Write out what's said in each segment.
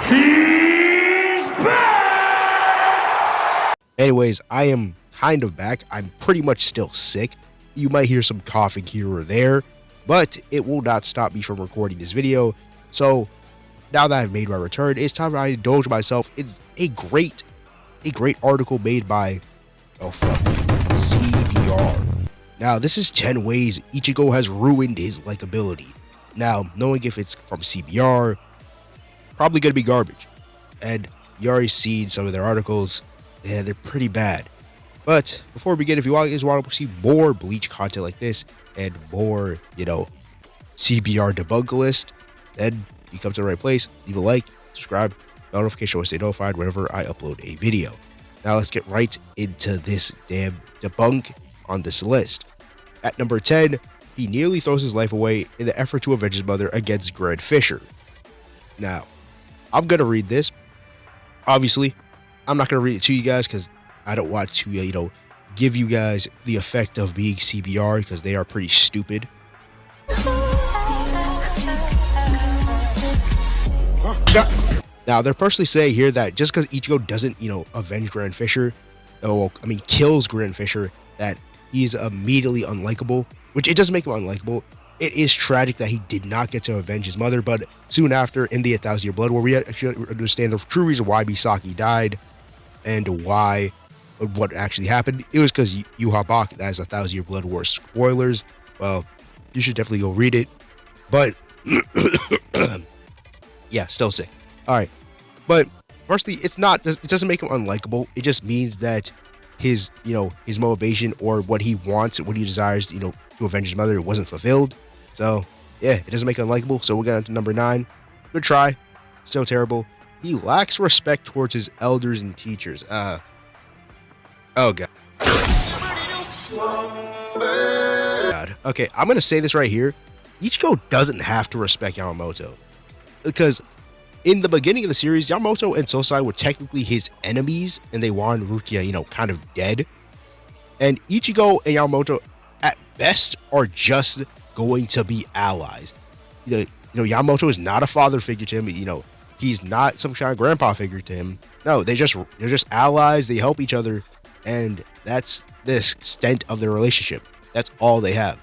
He's back! Anyways, I am kind of back. I'm pretty much still sick. You might hear some coughing here or there, but it will not stop me from recording this video. So now that I've made my return, it's time I indulge myself in a great article made by CBR. Now, this is 10 ways Ichigo has ruined his likability. Now, knowing if it's from CBR, probably gonna be garbage. And you already seen some of their articles, and they're pretty bad. But before we begin, if you guys want to see more Bleach content like this and more, CBR Debunked list, then you come to the right place. Leave a like, subscribe, notification will stay notified whenever I upload a video. Now let's get right into this damn debunk on this list. At number 10, he nearly throws his life away in the effort to avenge his mother against Grand Fisher. Now, I'm gonna read this. Obviously, I'm not gonna read it to you guys because I don't want to, give you guys the effect of being CBR because they are pretty stupid. Now, they're personally saying here that just because Ichigo doesn't, avenge Grand Fisher, kills Grand Fisher, that he's immediately unlikable, which it doesn't make him unlikable. It is tragic that he did not get to avenge his mother, but soon after, in the 1,000-Year Blood War, we actually understand the true reason why Misaki died and what actually happened. It was because Yuhabak, that is 1,000-Year Blood War spoilers. Well, you should definitely go read it. But, yeah, still sick. All right. But, firstly, it doesn't make him unlikable. It just means that his motivation or what he wants, what he desires, to avenge his mother wasn't fulfilled. So, yeah, it doesn't make him unlikable. So we'll get on to number 9. Good try. Still terrible. He lacks respect towards his elders and teachers. Oh, God. Okay, I'm going to say this right here. Ichigo doesn't have to respect Yamamoto. Because in the beginning of the series, Yamamoto and Sosai were technically his enemies, and they wanted Rukia, kind of dead. And Ichigo and Yamamoto, at best, are just going to be allies. Yamamoto is not a father figure to him. He's not some kind of grandpa figure to him. No, they're just allies. They help each other, and that's the extent of their relationship. That's all they have.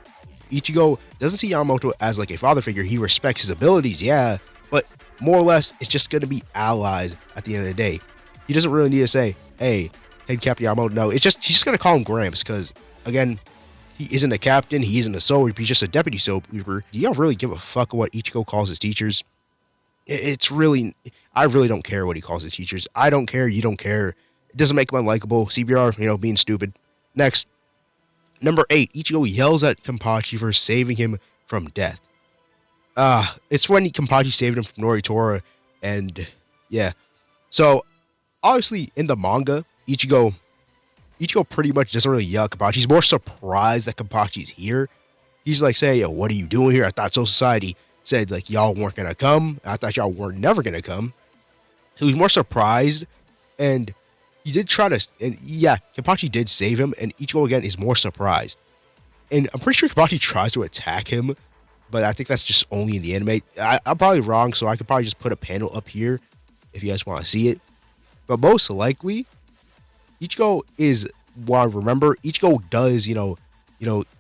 Ichigo doesn't see Yamamoto as like a father figure. He respects his abilities, yeah, but more or less, it's just going to be allies at the end of the day. He doesn't really need to say, hey, head Captain Yamamoto. No, he's just going to call him Gramps because, again, he isn't a captain. He isn't a soul reaper. He's just a deputy soul reaper. Do y'all really give a fuck what Ichigo calls his teachers? I really don't care what he calls his teachers. I don't care. You don't care. It doesn't make him unlikable. CBR, being stupid. Next, number 8, Ichigo yells at Kenpachi for saving him from death. It's when Kenpachi saved him from Noritora, and yeah. So, obviously, in the manga, Ichigo pretty much doesn't really yell at Kenpachi. He's more surprised that Kenpachi's here. He's like saying, yo, what are you doing here? I thought Soul Society said, like, y'all weren't gonna come. I thought y'all were never gonna come. So he's more surprised, and he did try to, and yeah, Kenpachi did save him, and Ichigo, again, is more surprised. And I'm pretty sure Kenpachi tries to attack him, but I think that's just only in the anime. I'm probably wrong, so I could probably just put a panel up here if you guys want to see it. But most likely, Ichigo is, remember, Ichigo does,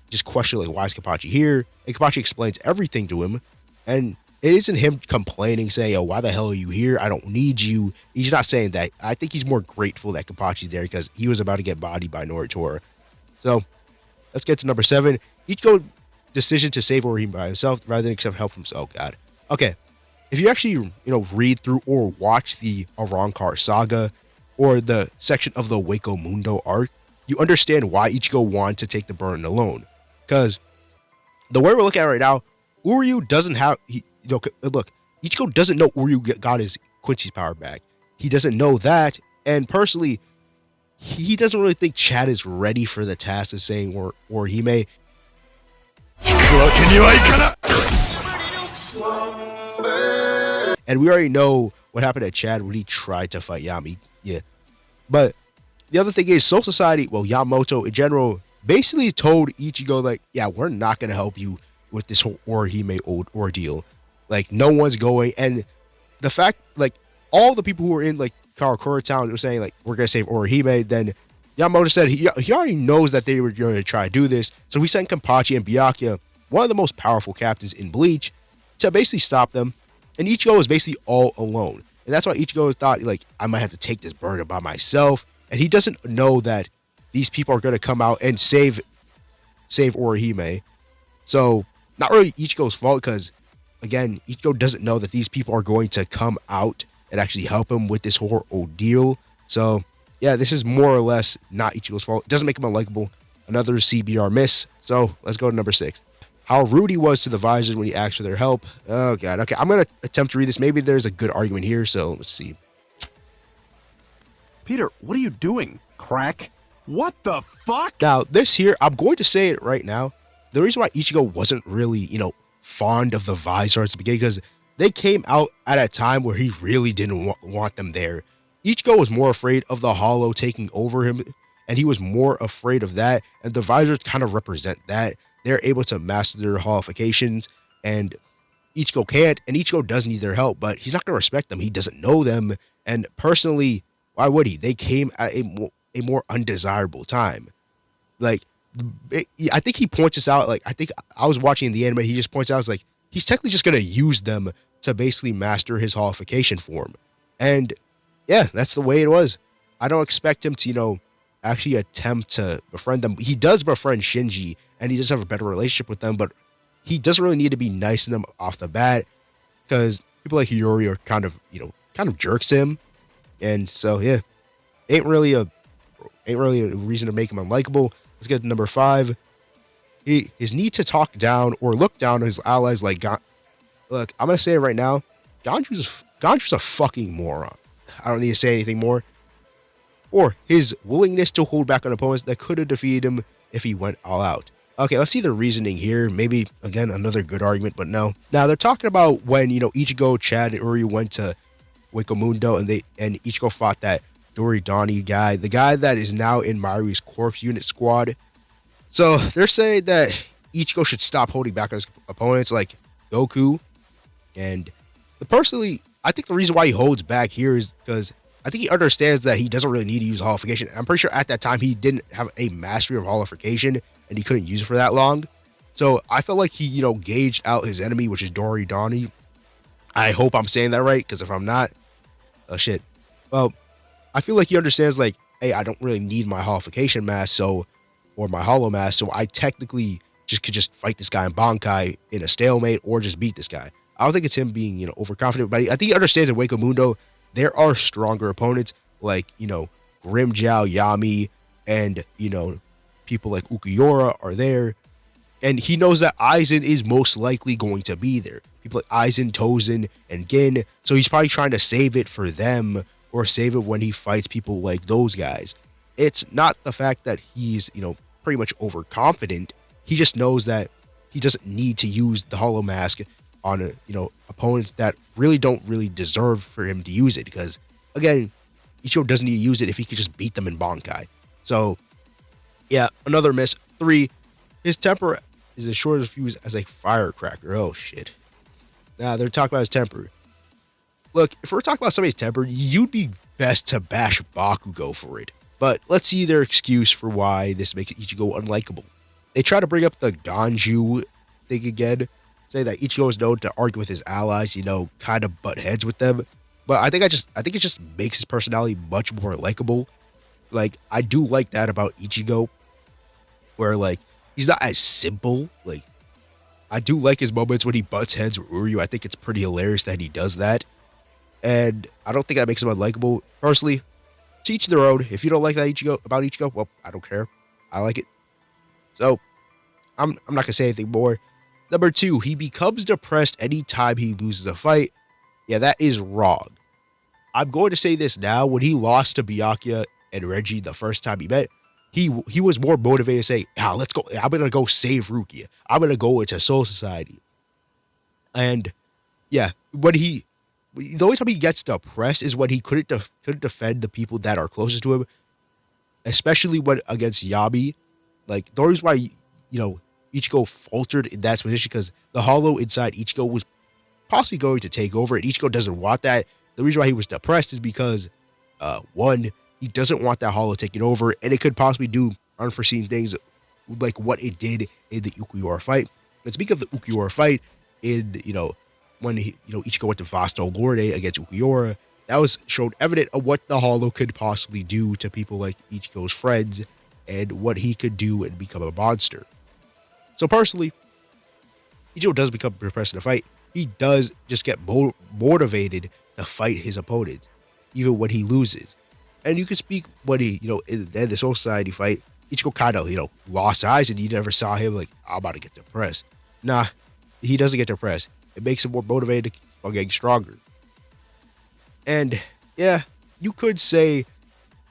just question, like, why is Kenpachi here? And Kenpachi explains everything to him. And it isn't him complaining, saying, yo, why the hell are you here? I don't need you. He's not saying that. I think he's more grateful that Kenpachi's there because he was about to get bodied by Noritora. So, let's get to number 7. Ichigo decision to save Orihime by himself rather than accept help from himself. Oh, God. Okay. If you actually, read through or watch the Arrancar saga or the section of the Waco Mundo arc, you understand why Ichigo wanted to take the burden alone. Because the way we're looking at it right now, Uryu doesn't have, look, Ichigo doesn't know Uryu got his Quincy's power back. He doesn't know that, and personally, he doesn't really think Chad is ready for the task of saying Orihime. And we already know what happened to Chad when he tried to fight Yami. Yeah. But the other thing is, Soul Society, well, Yamamoto in general, basically told Ichigo, like, yeah, we're not going to help you with this whole Orihime ordeal. Like, no one's going. And the fact, like, all the people who were in like Karakura Town were saying like we're gonna save Orihime. Then Yamamoto said he already knows that they were going to try to do this, so he sent Kenpachi and Byakuya, one of the most powerful captains in Bleach, to basically stop them. And Ichigo was basically all alone, and that's why Ichigo thought like I might have to take this burden by myself. And he doesn't know that these people are going to come out and save Orihime. So not really Ichigo's fault, because again, Ichigo doesn't know that these people are going to come out and actually help him with this whole ordeal. So yeah, this is more or less not Ichigo's fault. It doesn't make him unlikable. Another CBR miss. So let's go to number 6. How rude he was to the Visoreds when he asked for their help. Oh god. Okay, I'm going to attempt to read this. Maybe there's a good argument here, so let's see. Peter, what are you doing? Crack? What the fuck? Now, this here, I'm going to say it right now. The reason why Ichigo wasn't really, fond of the Visoreds at the beginning, because they came out at a time where he really didn't want them there. Ichigo was more afraid of the Hollow taking over him, and he was more afraid of that, and the Visoreds kind of represent that. They're able to master their holifications, and Ichigo can't, and Ichigo does need their help, but he's not going to respect them. He doesn't know them, and personally, why would he? They came at a more undesirable time. Like, I think he points this out. Like, I think I was watching the anime. He just points out, like, he's technically just going to use them to basically master his holification form. And yeah, that's the way it was. I don't expect him to, actually attempt to befriend them. He does befriend Shinji, and he does have a better relationship with them, but he doesn't really need to be nice to them off the bat, because people like Hiyori are kind of jerks him. And so, yeah, ain't really a reason to make him unlikable. Let's get to number 5. His need to talk down or look down on his allies like look, I'm going to say it right now. Ganju's a fucking moron. I don't need to say anything more. Or his willingness to hold back on opponents that could have defeated him if he went all out. Okay, let's see the reasoning here. Maybe, again, another good argument, but no. Now, they're talking about when, Ichigo, Chad, and Uri went to Wakamundo, and Ichigo fought that Doridani guy, the guy that is now in Mayuri's corpse unit squad. So they're saying that Ichigo should stop holding back on his opponents like Goku. And personally, I think the reason why he holds back here is because I think he understands that he doesn't really need to use holification. I'm pretty sure at that time he didn't have a mastery of holification, and he couldn't use it for that long. So I felt like he, gauged out his enemy, which is Doridani. I hope I'm saying that right, because if I'm not, oh shit. Well, I feel like he understands, like, hey, I don't really need my holification mask, or my hollow mask, so I technically could just fight this guy in Bankai in a stalemate, or just beat this guy. I don't think it's him being, overconfident, but I think he understands in Wakamundo there are stronger opponents, like, Grimmjow, Yami, and, people like Ukiura are there. And he knows that Aizen is most likely going to be there. People like Aizen, Tozen, and Gin. So he's probably trying to save it for them, or save it when he fights people like those guys. It's not the fact that he's, pretty much overconfident. He just knows that he doesn't need to use the Hollow Mask on, opponents that don't really deserve for him to use it. Because, again, Ichigo doesn't need to use it if he could just beat them in Bankai. So, yeah, another miss. 3, his temper is as short as fuse as a firecracker. Oh, shit. Nah, they're talking about his temper. Look, if we're talking about somebody's temper, you'd be best to bash Bakugo for it. But let's see their excuse for why this makes Ichigo unlikable. They try to bring up the Ganju thing again, say that Ichigo is known to argue with his allies, kind of butt heads with them. But I think it just makes his personality much more likable. Like, I do like that about Ichigo, where, like, he's not as simple. Like, I do like his moments when he butts heads with Uryu. I think it's pretty hilarious that he does that. And I don't think that makes him unlikable. Personally, to each their own. If you don't like that about Ichigo, well, I don't care. I like it. So, I'm not going to say anything more. Number 2, he becomes depressed anytime he loses a fight. Yeah, that is wrong. I'm going to say this now. When he lost to Byakuya and Reggie the first time he met, he was more motivated to say, let's go. I'm going to go save Rukia. I'm going to go into Soul Society. And yeah, the only time he gets depressed is when he couldn't defend the people that are closest to him, especially when against Yami. Like, the reason why, Ichigo faltered in that position, because the hollow inside Ichigo was possibly going to take over, and Ichigo doesn't want that. the reason why he was depressed is because, one, he doesn't want that hollow taking over, and it could possibly do unforeseen things like what it did in the Ukiura fight. And speaking of the Ukiura fight, in, when Ichigo went to Vasto Lorde against Ukiura, that was shown evident of what the hollow could possibly do to people like Ichigo's friends and what he could do and become a monster. So personally, Ichigo does become depressed in a fight. He does just get motivated to fight his opponent, even when he loses. And you can speak when he, in the Soul Society fight, Ichigo kind of, lost eyes and you never saw him like, I'm about to get depressed. Nah, he doesn't get depressed. It makes him more motivated to keep on getting stronger. And yeah, you could say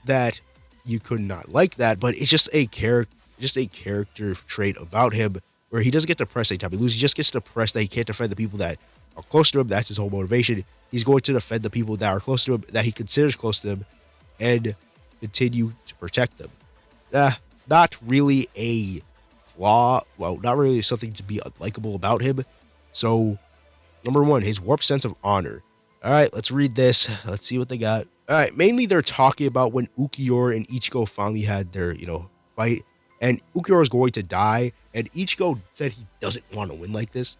that you could not like that, but it's just a character trait about him where he doesn't get depressed anytime he loses. He just gets depressed that he can't defend the people that are close to him. That's his whole motivation. He's going to defend the people that are close to him, that he considers close to him, and continue to protect them. Not really a flaw. Well, not really something to be unlikable about him. So, number one, his warped sense of honor. All right, let's read this. Let's see what they got. All right, mainly they're talking about when Ukiura and Ichigo finally had their, fight, and Ukiura is going to die, and Ichigo said he doesn't want to win like this.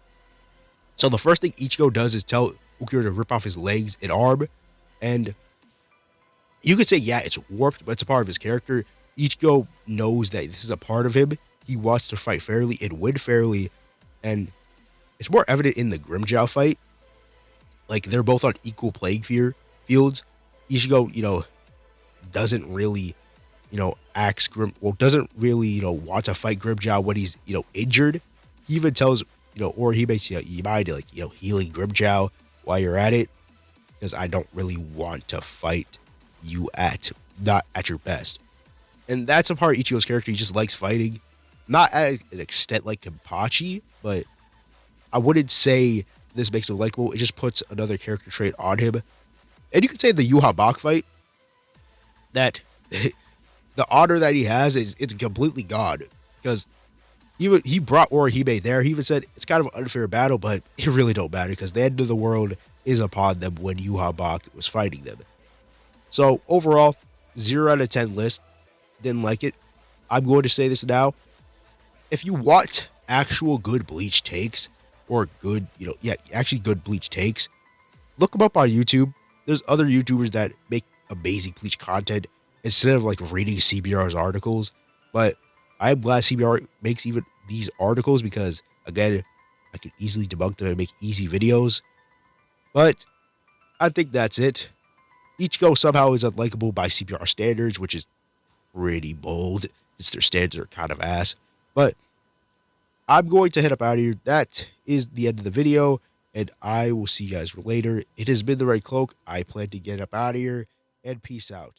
So the first thing Ichigo does is tell Ukiura to rip off his legs and arm, and you could say, yeah, it's warped, but it's a part of his character. Ichigo knows that this is a part of him. He wants to fight fairly and win fairly, and it's more evident in the Grimmjow fight. Like, they're both on equal playing fields. Ichigo, doesn't really, doesn't really, want to fight Grimmjow when he's, injured. He even tells, Orihime, you mind, like, healing Grimmjow while you're at it, because I don't really want to fight you not at your best. And that's a part of Ichigo's character. He just likes fighting, not at an extent like Kenpachi, but I wouldn't say this makes him likable. It just puts another character trait on him. And you could say the Yuha Bak fight, that the honor that he has it's completely gone, because he brought Orihime there. He even said it's kind of an unfair battle, but it really don't matter because the end of the world is upon them when Yuha Bak was fighting them. So overall, 0 out of 10 list. Didn't like it. I'm going to say this now. If you want actual good Bleach takes, or good, actually good Bleach takes, look them up on YouTube. There's other YouTubers that make amazing Bleach content instead of like reading CBR's articles. But I'm glad CBR makes even these articles because, again, I can easily debunk them and make easy videos. But I think that's it. Ichigo somehow is unlikable by CBR standards, which is pretty bold. It's their standards are kind of ass. But I'm going to head up out of here. That is the end of the video, and I will see you guys later. It has been the Red Cloak. I plan to get up out of here, and peace out.